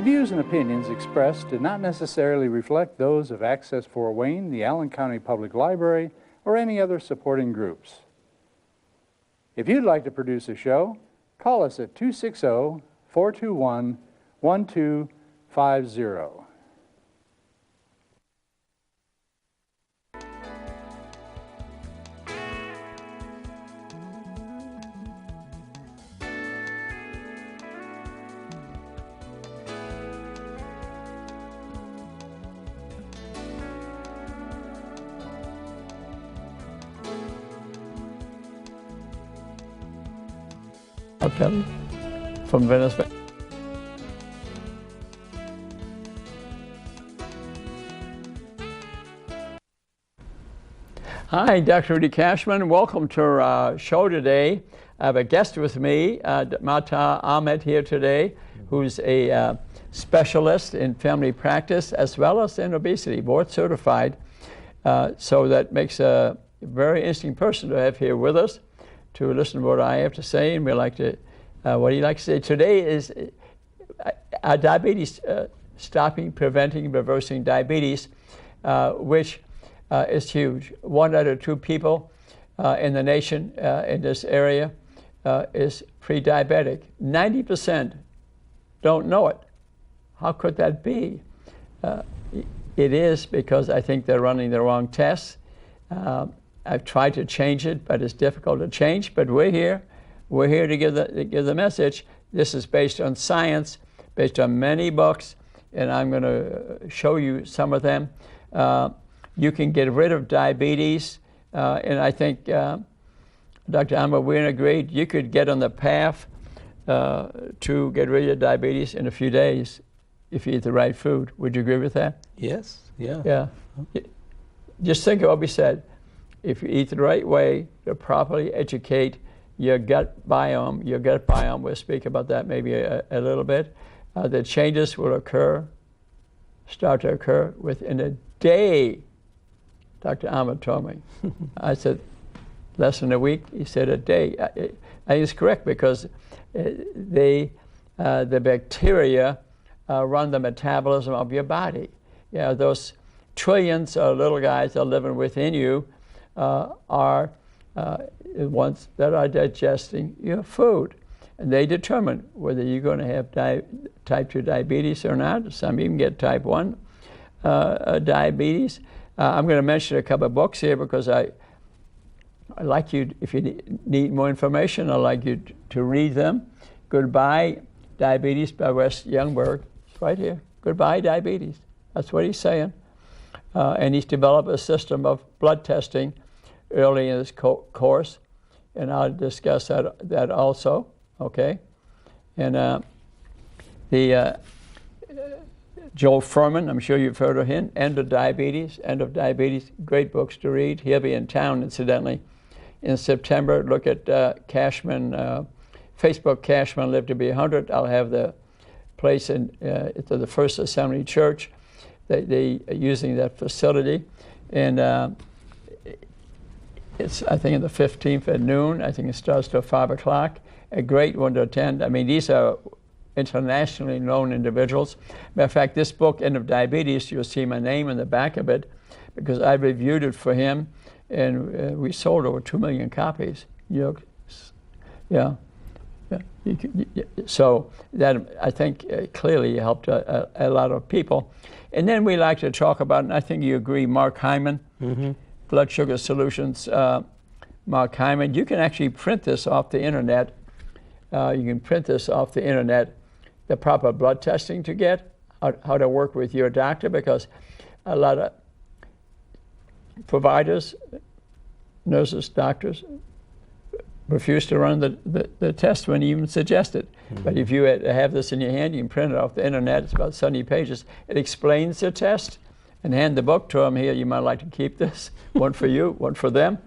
views and opinions expressed do not necessarily reflect those of Access Fort Wayne, the Allen County Public Library, or any other supporting groups. If you'd like to produce a show, call us at 260-421-1250. From Venezuela. Hi, Dr. Rudy Kachmann. Welcome to our show today. I have a guest with me, Ahmed here today, who's a specialist in family practice as well as in obesity, board certified. So that makes a very interesting person to have here with us to listen to what I have to say, and we like to, what he likes to say today is diabetes, stopping, preventing, reversing diabetes, which is huge. 1 out of 2 people in the nation in this area is pre-diabetic. 90% don't know it. How could that be? It is because I think they're running the wrong tests. I've tried to change it, but it's difficult to change. But we're here. We're here to give the message. This is based on science, based on many books, and I'm going to show you some of them. You can get rid of diabetes, and I think, Dr. Ahmed, we're agreed you could get on the path to get rid of diabetes in a few days if you eat the right food. Would you agree with that? Yes. Yeah. Yeah. Just think of what we said. If you eat the right way to properly educate your gut biome, we'll speak about that maybe a little bit, the changes will start to occur within a day. Dr. Ahmed told me. I said, less than a week. He said a day. I think it's correct because the bacteria run the metabolism of your body. Yeah, those trillions of little guys that are living within you are ones that are digesting your food. And they determine whether you're going to have type 2 diabetes or not. Some even get type 1 diabetes. I'm going to mention a couple of books here because I like you, if you need more information, I'd like you to read them. Goodbye Diabetes by Wes Youngberg. It's right here. Goodbye Diabetes. That's what he's saying. And he's developed a system of blood testing early in his course, and I'll discuss that also, okay? And Joel Furman, I'm sure you've heard of him, End of Diabetes, great books to read. He'll be in town, incidentally, in September. Look at Kachmann, Facebook Kachmann Live to Be 100. I'll have the place in the First Assembly Church. They are using that facility, and it's, I think, on the 15th at noon. I think it starts till 5 o'clock. A great one to attend. I mean, these are internationally known individuals. Matter of fact, this book, End of Diabetes, you'll see my name in the back of it because I reviewed it for him, and we sold over 2 million copies. Yeah. So that, I think, clearly helped a lot of people. And then we like to talk about, and I think you agree, Mark Hyman, Blood Sugar Solutions. Mark Hyman, you can actually print this off the internet. The proper blood testing to get, how to work with your doctor, because a lot of providers, nurses, doctors refuse to run the test when you even suggest it. But if you have this in your hand, you can print it off the internet. It's about 70 pages. It explains the test, and hand the book to them. Here, you might like to keep this. One for you, one for them.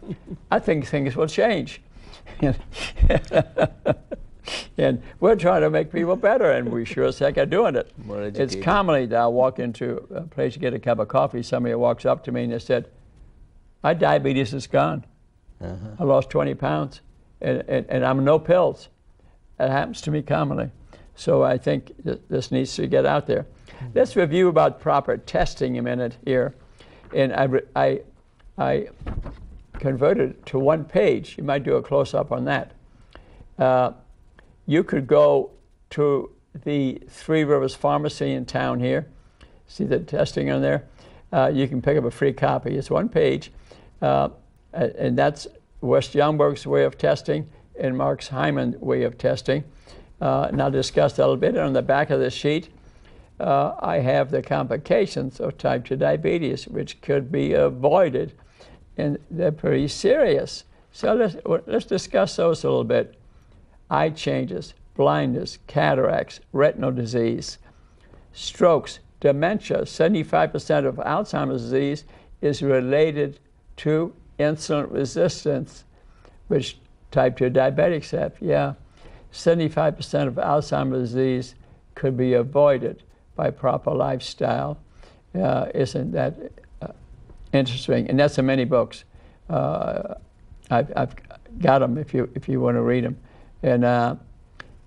I think things will change. And we're trying to make people better, and we sure as heck are doing it. It's commonly that I'll walk into a place to get a cup of coffee. Somebody walks up to me and they said, my diabetes is gone. I lost 20 pounds, and I'm no pills. That happens to me commonly. So I think this needs to get out there. Let's review about proper testing a minute here. And I converted it to one page. You might do a close-up on that. You could go to the Three Rivers Pharmacy in town here. See the testing on there? You can pick up a free copy. It's one page. And that's West Youngberg's way of testing and Mark's Hyman's way of testing. And I'll discuss that a little bit. And on the back of the sheet, I have the complications of type 2 diabetes, which could be avoided. And they're pretty serious. So let's discuss those a little bit. Eye changes, blindness, cataracts, retinal disease, strokes, dementia. 75% of Alzheimer's disease is related to insulin resistance, which type 2 diabetics have. Yeah, 75% of Alzheimer's disease could be avoided by proper lifestyle. Isn't that interesting? And that's in many books. I've got them if you want to read them. And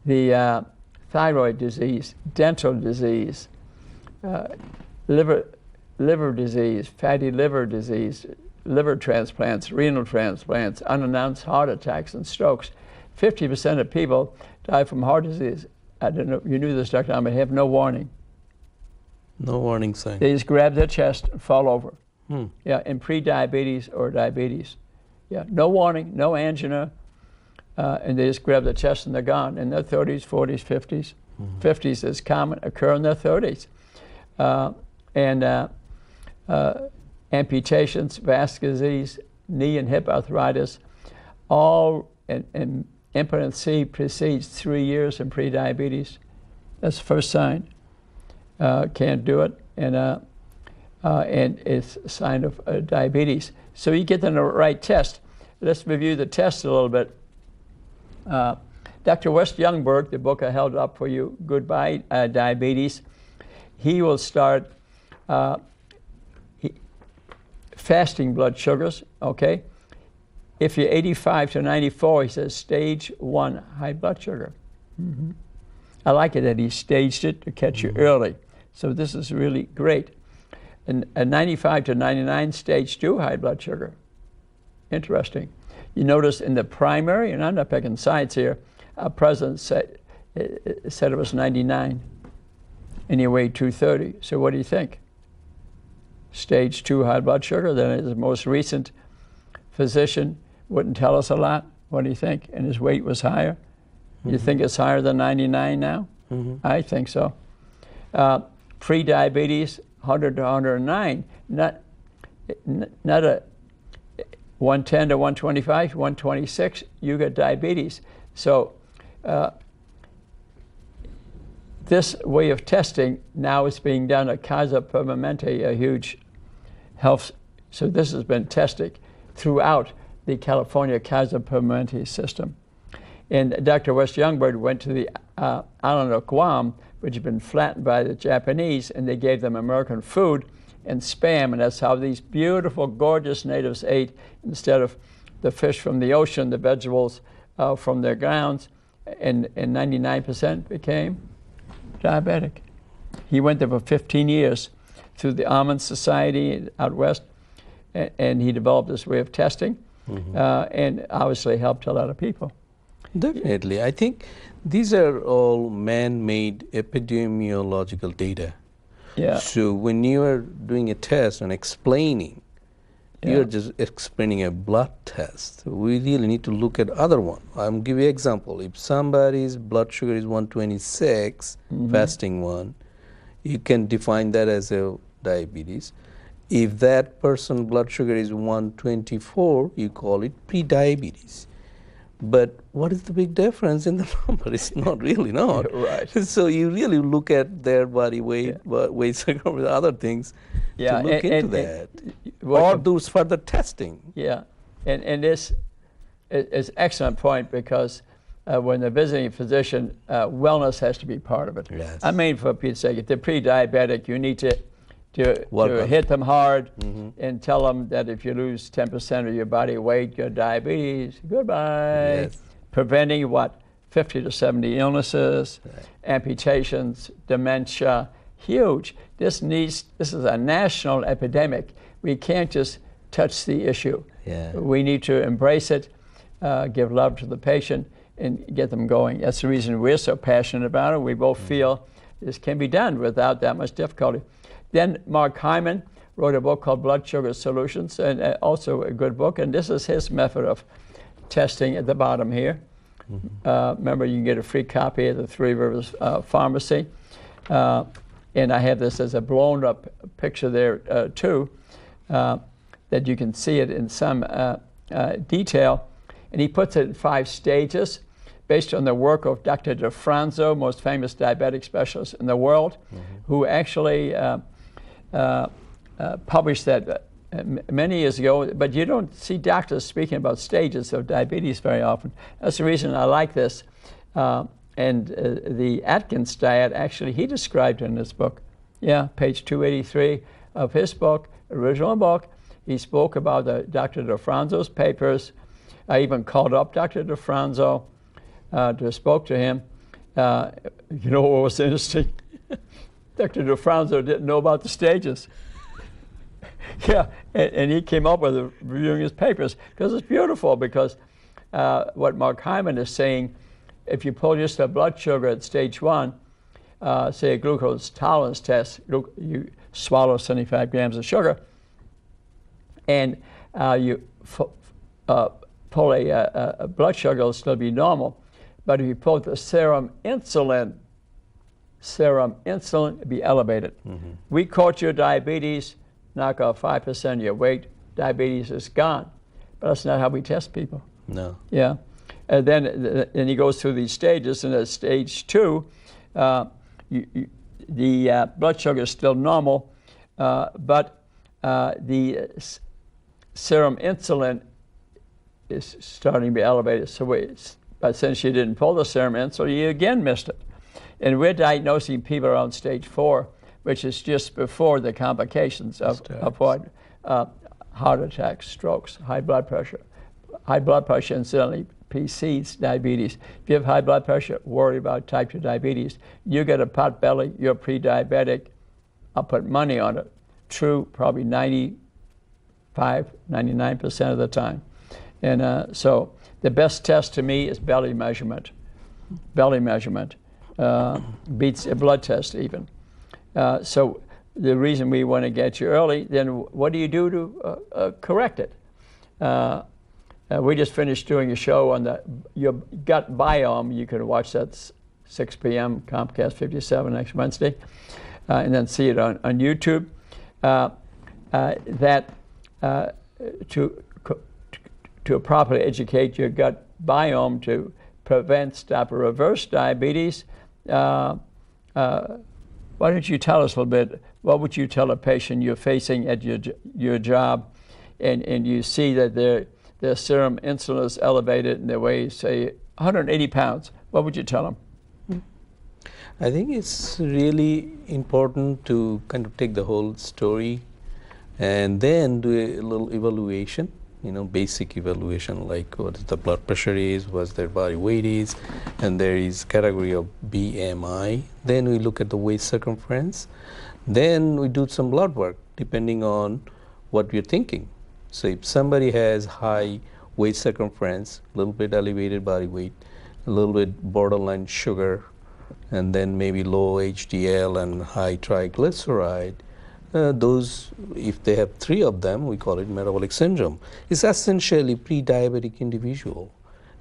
the thyroid disease, dental disease, liver disease, fatty liver disease, liver transplants, renal transplants, unannounced heart attacks and strokes. 50% of people die from heart disease. I don't know if you knew this, Dr. Ahmed, have no warning. No warning sign. They just grab their chest and fall over. Yeah, in pre-diabetes or diabetes. Yeah, no warning, no angina, and they just grab their chest and they're gone in their 30s, 40s, 50s. 50s is common, occur in their 30s. Amputations, vascular disease, knee and hip arthritis, all and impotent C precedes 3 years in pre-diabetes. That's the first sign. Can't do it, and it's a sign of diabetes. So you get them the right test. Let's review the test a little bit. Dr. West Youngberg, the book I held up for you, Goodbye Diabetes, he will start fasting blood sugars, okay? If you're 85 to 94, he says stage 1 high blood sugar. I like it that he staged it to catch you early. So this is really great. And 95 to 99, stage 2 high blood sugar. Interesting. You notice in the primary, and I'm not picking sides here, our president said it was 99, and he weighed 230. So what do you think? Stage 2 high blood sugar. Then his most recent physician wouldn't tell us a lot. What do you think? And his weight was higher. You think it's higher than 99 now? I think so. Pre-diabetes, 100 to 109. Not a 110 to 125, 126, you get diabetes. So this way of testing now is being done at Kaiser Permanente, a huge health. So this has been tested throughout the California Kaiser Permanente system. And Dr. West Youngberg went to the island of Guam, which had been flattened by the Japanese, and they gave them American food and Spam, and that's how these beautiful, gorgeous natives ate instead of the fish from the ocean, the vegetables from their grounds, and 99% became diabetic. He went there for 15 years through the Almond Society out west, and he developed this way of testing, and obviously helped a lot of people. Definitely. I think these are all man-made epidemiological data. Yeah. So when you are doing a test and explaining, you're just explaining a blood test. We really need to look at other one. I'm give you an example. If somebody's blood sugar is 126, fasting one, you can define that as a diabetes. If that person blood sugar is 124, you call it pre-diabetes. But what is the big difference in the number? It's not really not. Right. So you really look at their body weight, weight circumference, other things to look into that. Or do further testing. Yeah, and this is excellent point because when they're visiting a physician, wellness has to be part of it. Yes. I mean, for Pete's sake, if they're pre-diabetic, you need to hit them hard and tell them that if you lose 10% of your body weight, your diabetes, goodbye. Yes. Preventing what? 50 to 70 illnesses, amputations, dementia, huge. This is a national epidemic. We can't just touch the issue. Yeah. We need to embrace it, give love to the patient, and get them going. That's the reason we're so passionate about it. We both feel this can be done without that much difficulty. Then Mark Hyman wrote a book called Blood Sugar Solutions, and also a good book, and this is his method of testing at the bottom here. Remember, you can get a free copy at the Three Rivers Pharmacy. And I have this as a blown up picture there too, that you can see it in some detail. And he puts it in 5 stages based on the work of Dr. DeFranzo, most famous diabetic specialist in the world, who actually published that many years ago. But you don't see doctors speaking about stages of diabetes very often. That's the reason I like this. And the Atkins diet, actually, he described in his book. Yeah, page 283 of his book, original book. He spoke about Dr. DeFranzo's papers. I even called up Dr. DeFranzo spoke to him. You know what was interesting? Dr. DeFranzo didn't know about the stages. Yeah, and he came up with it reviewing his papers, because it's beautiful, because what Mark Hyman is saying, if you pull just a blood sugar at stage 1, say a glucose tolerance test, you swallow 75 grams of sugar, and you pull a blood sugar, it'll still be normal. But if you pull the serum insulin, it'll be elevated. We caught your diabetes, knock off 5% of your weight, diabetes is gone. But that's not how we test people. No. Yeah. And then he goes through these stages, and at stage 2, the blood sugar is still normal, but the serum insulin is starting to be elevated. So but since you didn't pull the serum insulin, you again missed it. And we're diagnosing people around stage 4, which is just before the complications of what? Heart attacks, strokes, high blood pressure. High blood pressure, incidentally, precedes diabetes. If you have high blood pressure, worry about type 2 diabetes. You get a pot belly, you're pre-diabetic. I'll put money on it. True, probably 95, 99% of the time. And so the best test to me is belly measurement. Belly measurement beats a blood test even. So the reason we want to get you early, then what do you do to correct it? We just finished doing a show on your gut biome. You can watch that 6 p.m. Comcast 57 next Wednesday, and then see it on YouTube. To properly educate your gut biome to prevent, stop, or reverse diabetes. Why don't you tell us a little bit? What would you tell a patient you're facing at your job, and you see that their serum insulin is elevated and they weigh, say, 180 pounds? What would you tell them? I think it's really important to kind of take the whole story and then do a little evaluation, basic evaluation, like what the blood pressure is, what their body weight is, and there is category of BMI. Then we look at the waist circumference. Then we do some blood work depending on what we're thinking. So if somebody has high waist circumference, a little bit elevated body weight, a little bit borderline sugar, and then maybe low HDL and high triglyceride, those, if they have 3 of them, we call it metabolic syndrome. It's essentially pre-diabetic individual.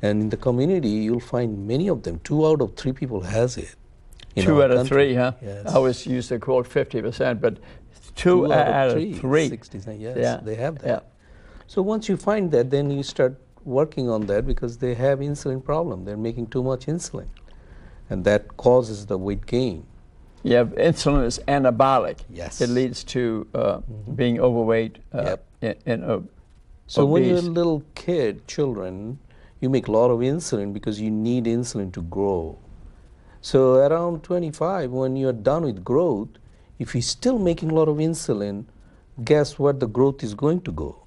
And in the community, you'll find many of them. 2 out of 3 people has it. 2 out of 3, huh? Yes. I always use the quote 50%, but 2 out of 3. 60%, yes, Yeah. they have that. Yeah. So once you find that, then you start working on that, because they have insulin problem. They're making too much insulin, and that causes the weight gain. Yeah, insulin is anabolic. Yes. It leads to being overweight and so obese. when you're a little kid, children, you make a lot of insulin because you need insulin to grow. So around 25, when you're done with growth, if you're still making a lot of insulin, guess what the growth is going to go?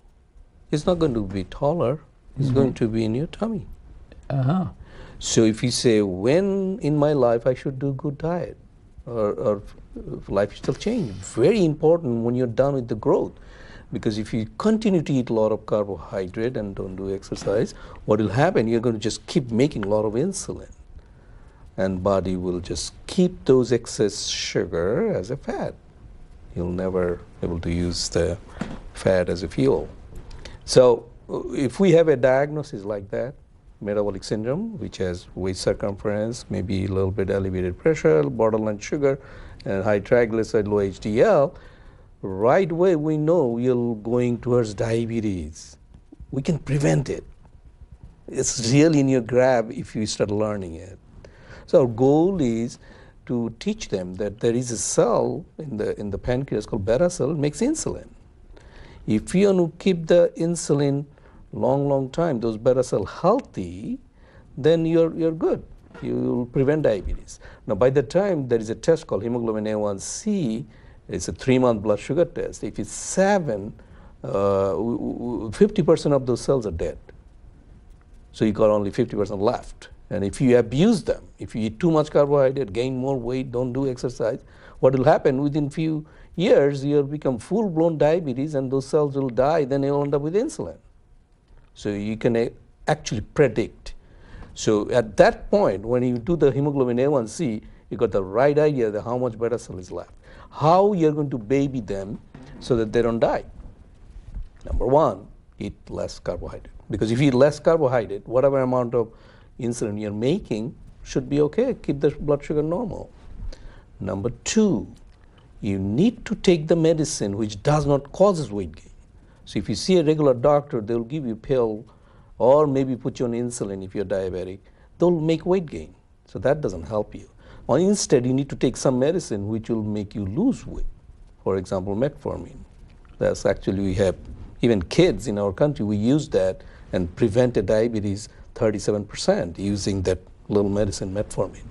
It's not going to be taller. It's going to be in your tummy. So if you say, when in my life I should do good diet or lifestyle change, very important when you're done with the growth. Because if you continue to eat a lot of carbohydrate and don't do exercise, what will happen, you're going to just keep making a lot of insulin. And body will just keep those excess sugar as a fat. You'll never be able to use the fat as a fuel. So if we have a diagnosis like that, metabolic syndrome, which has waist circumference, maybe a little bit elevated pressure, borderline sugar, and high triglyceride, low HDL, right away we know you're going towards diabetes. We can prevent it. It's really in your grab if you start learning it. So our goal is to teach them that there is a cell in the pancreas called beta cell, it makes insulin. If you want to keep the insulin long time, those beta cell healthy, then you're good. You'll prevent diabetes. Now, by the time there is a test called hemoglobin A1C, it's a 3-month blood sugar test. If it's 7, 50% of those cells are dead. So you got only 50% left. And if you abuse them, if you eat too much carbohydrate, gain more weight, don't do exercise, what will happen within few years, you'll become full-blown diabetes and those cells will die, then you'll end up with insulin. So you can actually predict. So at that point, when you do the hemoglobin A1C, you got the right idea of how much beta cell is left. How you're going to baby them so that they don't die. Number one, eat less carbohydrate. Because if you eat less carbohydrate, whatever amount of insulin you're making should be okay, keep the blood sugar normal. Number two, you need to take the medicine which does not cause weight gain. So if you see a regular doctor, they'll give you a pill or maybe put you on insulin if you're diabetic. They'll make weight gain. So that doesn't help you. Or instead, you need to take some medicine which will make you lose weight. For example, metformin. That's actually, we have, even kids in our country, we use that and prevented diabetes 37% using that little medicine, metformin.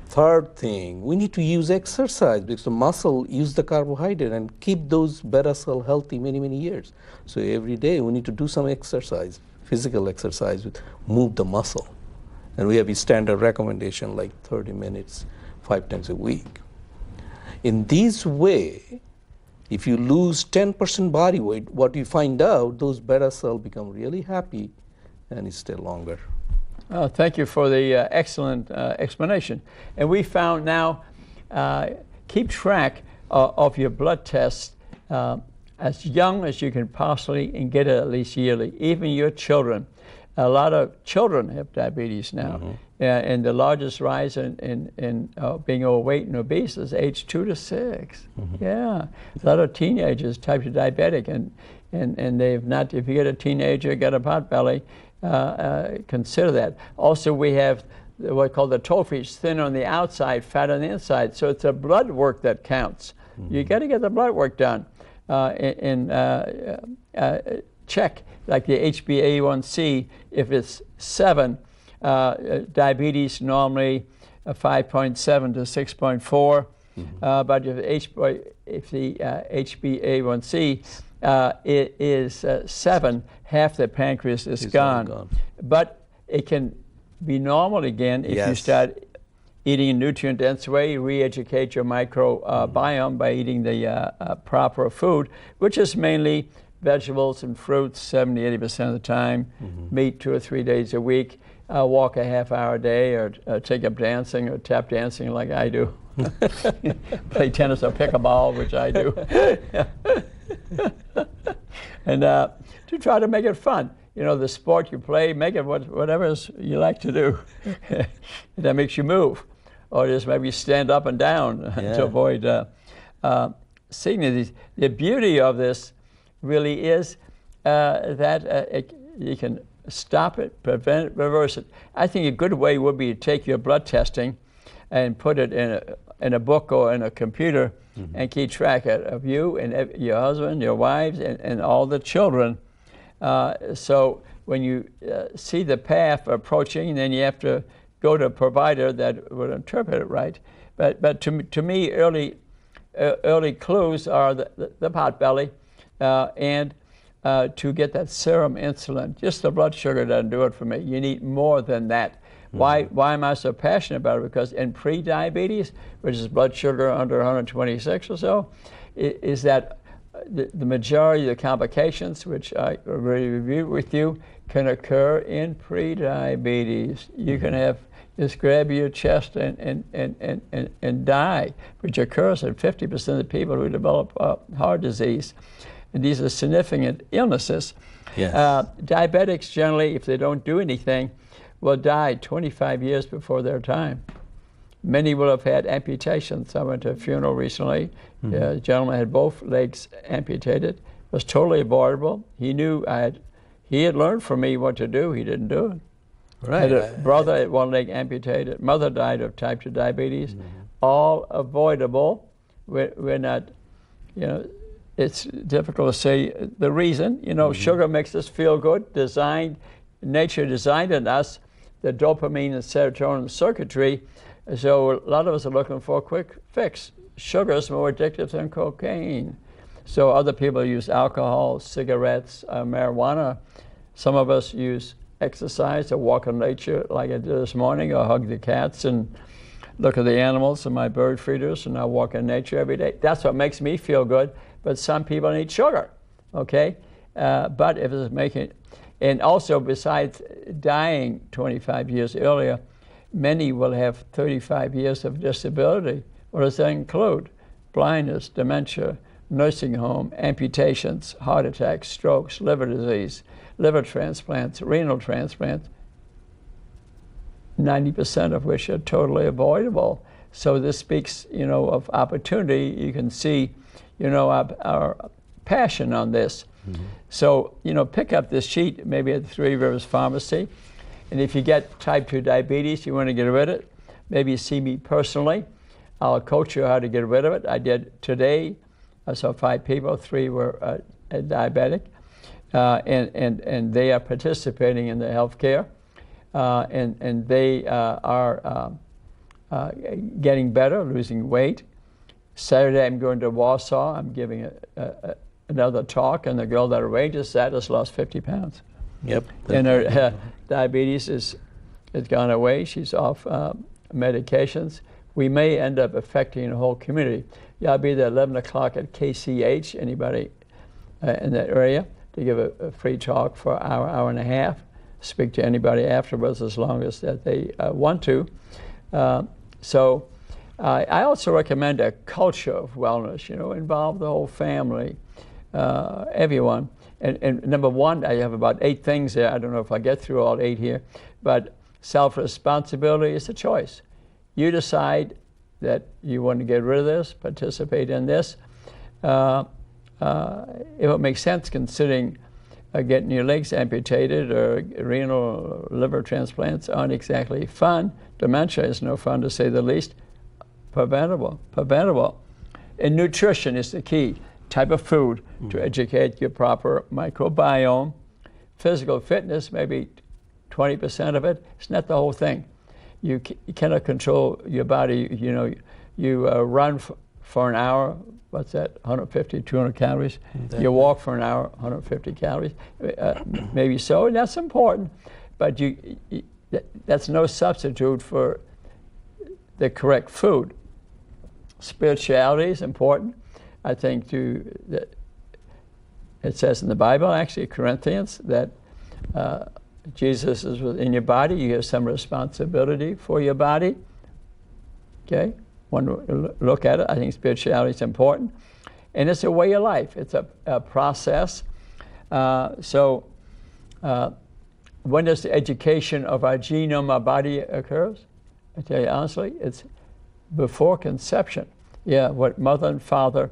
Third thing, we need to use exercise because the muscle use the carbohydrate and keep those beta cell healthy many years. So every day we need to do some exercise, physical exercise, move the muscle. And we have a standard recommendation like 30 minutes, 5 times a week. In this way, if you lose 10% body weight, what you find out, those beta cells become really happy and stay longer. Thank you for the excellent explanation. And we found now, keep track of your blood tests as young as you can possibly and get it at least yearly. Even your children. A lot of children have diabetes now. And the largest rise in being overweight and obese is age 2 to 6. Yeah. A lot of teenagers type 2 diabetic and they've not, if you get a teenager, got a pot belly, consider that. Also, we have what called the toll-free, thin on the outside, fat on the inside. So it's the blood work that counts. You got to get the blood work done and check, like the HbA1c. If it's 7, diabetes normally 5.7 to 6.4. But if the HbA1c it is 7, half the pancreas is gone. But it can be normal again if you start eating a nutrient-dense way, re-educate your microbiome by eating the proper food, which is mainly vegetables and fruits 70–80% of the time, meat 2 or 3 days a week, walk a half-hour a day, or take up dancing or tap dancing like I do. Play tennis or pick a ball, which I do. And to try to make it fun. You know, the sport you play, make it whatever you like to do. That makes you move. Or just maybe stand up and down to avoid sickness. The beauty of this really is that you can stop it, prevent it, reverse it. I think a good way would be to take your blood testing and put it in a book or in a computer and keep track of you and your husband, your wives, and all the children. So when you see the path approaching, then you have to go to a provider that would interpret it right. But to me, early clues are the pot belly and to get that serum insulin. Just the blood sugar doesn't do it for me. You need more than that. Why am I so passionate about it? Because in pre-diabetes, which is blood sugar under 126 or so, is that the majority of the complications, which I already reviewed with you, can occur in pre-diabetes. You can have just grab your chest and die, which occurs in 50% of the people who develop heart disease. And these are significant illnesses. Yes. Diabetics generally, if they don't do anything, will die 25 years before their time. Many will have had amputations. I went to a funeral recently. A gentleman had both legs amputated. It was totally avoidable. He knew he had learned from me what to do. He didn't do it. Right. Had a brother had one leg amputated. Mother died of type 2 diabetes. All avoidable. We're not, you know, it's difficult to say the reason. You know, sugar makes us feel good. Nature designed in us the dopamine and serotonin circuitry. So a lot of us are looking for a quick fix. Sugar is more addictive than cocaine. So other people use alcohol, cigarettes, marijuana. Some of us use exercise or walk in nature like I did this morning, or hug the cats and look at the animals and my bird feeders, and I walk in nature every day. That's what makes me feel good. But some people need sugar, okay? But if it's making, and also besides dying 25 years earlier, many will have 35 years of disability. What does that include? Blindness, dementia, nursing home, amputations, heart attacks, strokes, liver disease, liver transplants, renal transplants, 90% of which are totally avoidable. So this speaks, you know, of opportunity. You can see, you know, our passion on this. So, you know, pick up this sheet maybe at the Three Rivers Pharmacy. And if you get type 2 diabetes, you want to get rid of it, maybe you see me personally. I'll coach you how to get rid of it. I did today. I saw 5 people, 3 were diabetic, and they are participating in the health care, and they are getting better, losing weight. Saturday I'm going to Warsaw. I'm giving another talk, and the girl that arranges that has lost 50 pounds. Yep. And her diabetes has gone away. She's off medications. We may end up affecting the whole community. Yeah, I'll be there at 11 o'clock at KCH, anybody in that area, to give a free talk for an hour, hour and a half. Speak to anybody afterwards as long as that they want to. So I also recommend a culture of wellness, you know, involve the whole family, everyone. And number one, I have about 8 things there. I don't know if I get through all 8 here, but self-responsibility is a choice. You decide that you want to get rid of this, participate in this. It would make sense considering getting your legs amputated or renal or liver transplants aren't exactly fun. Dementia is no fun, to say the least. Preventable. And nutrition is the key. Type of food to educate your proper microbiome. Physical fitness, maybe 20% of it. It's not the whole thing. You cannot control your body. You know, you run for an hour, what's that, 150, 200 calories. You walk for an hour, 150 calories. Maybe so, and that's important. But that's no substitute for the correct food. Spirituality is important. I think it says in the Bible, actually, Corinthians, that Jesus is within your body. You have some responsibility for your body. Okay? One look at it. I think spirituality is important. And it's a way of life. It's a process. So when does the education of our genome, our body occurs? I tell you honestly, it's before conception. Yeah, what mother and father,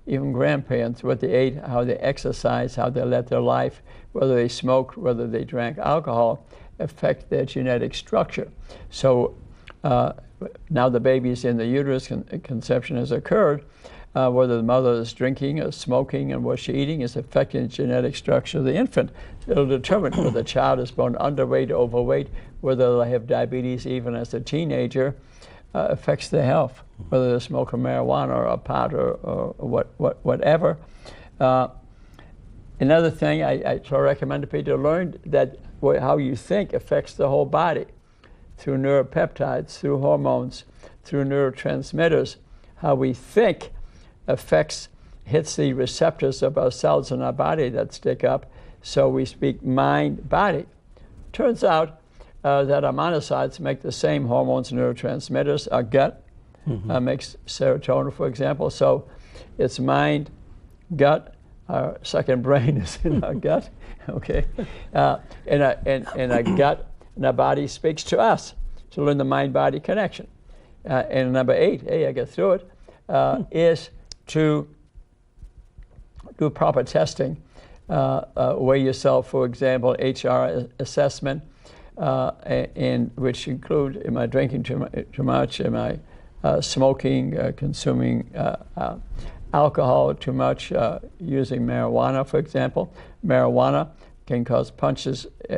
even grandparents, what they ate, how they exercise, how they led their life, whether they smoked, whether they drank alcohol, affect their genetic structure. So now the baby's in the uterus, conception has occurred, whether the mother is drinking or smoking and what she's eating is affecting the genetic structure of the infant. It'll determine whether the child is born underweight or overweight, whether they have diabetes even as a teenager, affects their health, whether they're smoking marijuana or pot or whatever. Another thing I try to recommend to people to learn that how you think affects the whole body. through neuropeptides, through hormones, through neurotransmitters. How we think hits the receptors of our cells in our body that stick up. So we speak mind-body. Turns out that our monocytes make the same hormones and neurotransmitters. Our gut makes serotonin, for example. So it's mind, gut. Our second brain is in our gut. Okay, and our gut and our body speaks to us to learn the mind-body connection. And number 8, hey, I get through it, is to do proper testing. Weigh yourself, for example, HR assessment, and which include, am I drinking too much? Am I smoking, consuming alcohol too much, using marijuana, for example? Marijuana can cause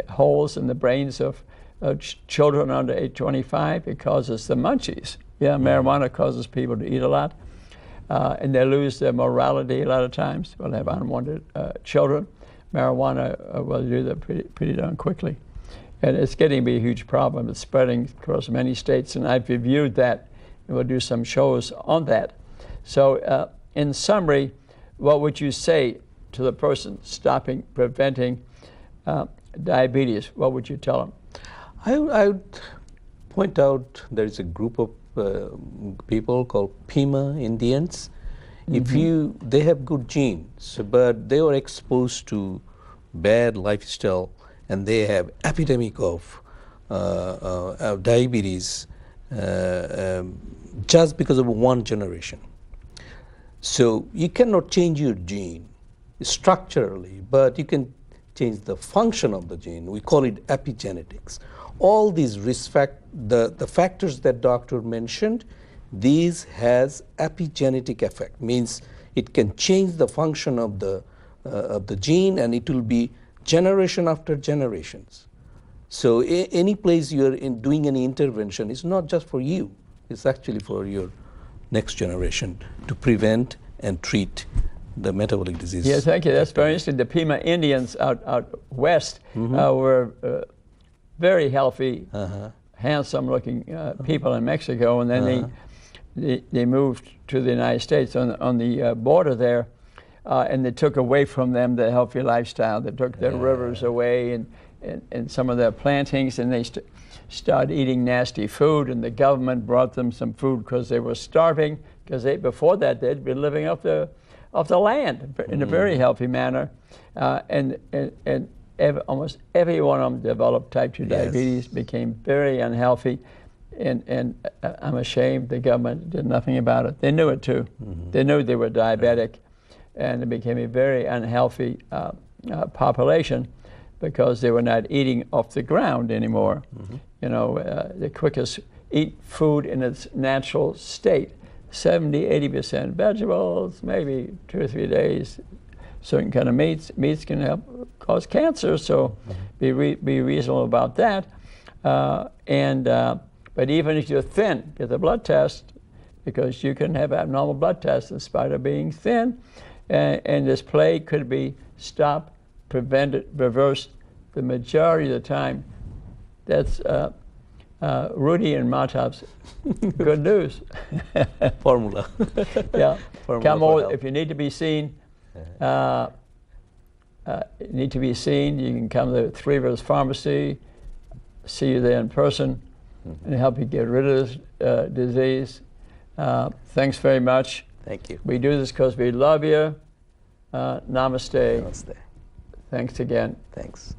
holes in the brains of children under age 25. It causes the munchies. Yeah, marijuana causes people to eat a lot. And they lose their morality a lot of times. Well, they have unwanted children. Marijuana will do that pretty darn quickly. And it's getting to be a huge problem. It's spreading across many states, and I've reviewed that, and we'll do some shows on that. So in summary, what would you say to the person preventing diabetes? What would you tell them? I would point out there is a group of people called Pima Indians. If they have good genes, but they were exposed to bad lifestyle, and they have epidemic of diabetes just because of one generation. So you cannot change your gene structurally, but you can change the function of the gene. We call it epigenetics. All these the factors that doctor mentioned, these has epigenetic effect, means it can change the function of the gene, and it will be generation after generations. So any place you're in doing any intervention is not just for you, it's actually for your next generation to prevent and treat the metabolic disease. Yeah, thank you. That's very interesting. The Pima Indians out west were very healthy, handsome-looking people in Mexico, and then they moved to the United States on the border there, and they took away from them the healthy lifestyle. They took their rivers away and some of their plantings, and they started eating nasty food, and the government brought them some food because they were starving, because before that they'd been living off the land in a very healthy manner, and almost every one of them developed type 2 diabetes, became very unhealthy, and I'm ashamed the government did nothing about it. They knew it too. They knew they were diabetic, and it became a very unhealthy population because they were not eating off the ground anymore. You know, the quickest, eat food in its natural state. 70–80% vegetables, maybe 2 or 3 days. Certain kind of meats can cause cancer, so be reasonable about that. But even if you're thin, get the blood test, because you can have abnormal blood tests in spite of being thin, and this plague could be stopped, prevented, reversed the majority of the time. That's Rudy and Matab's good news. Formula. Yeah. Formula Come for over health. if you need to be seen. You can come to Three Rivers Pharmacy, see you there in person, and help you get rid of this disease. Thanks very much. Thank you. We do this because we love you. Namaste. Namaste. Thanks again. Thanks.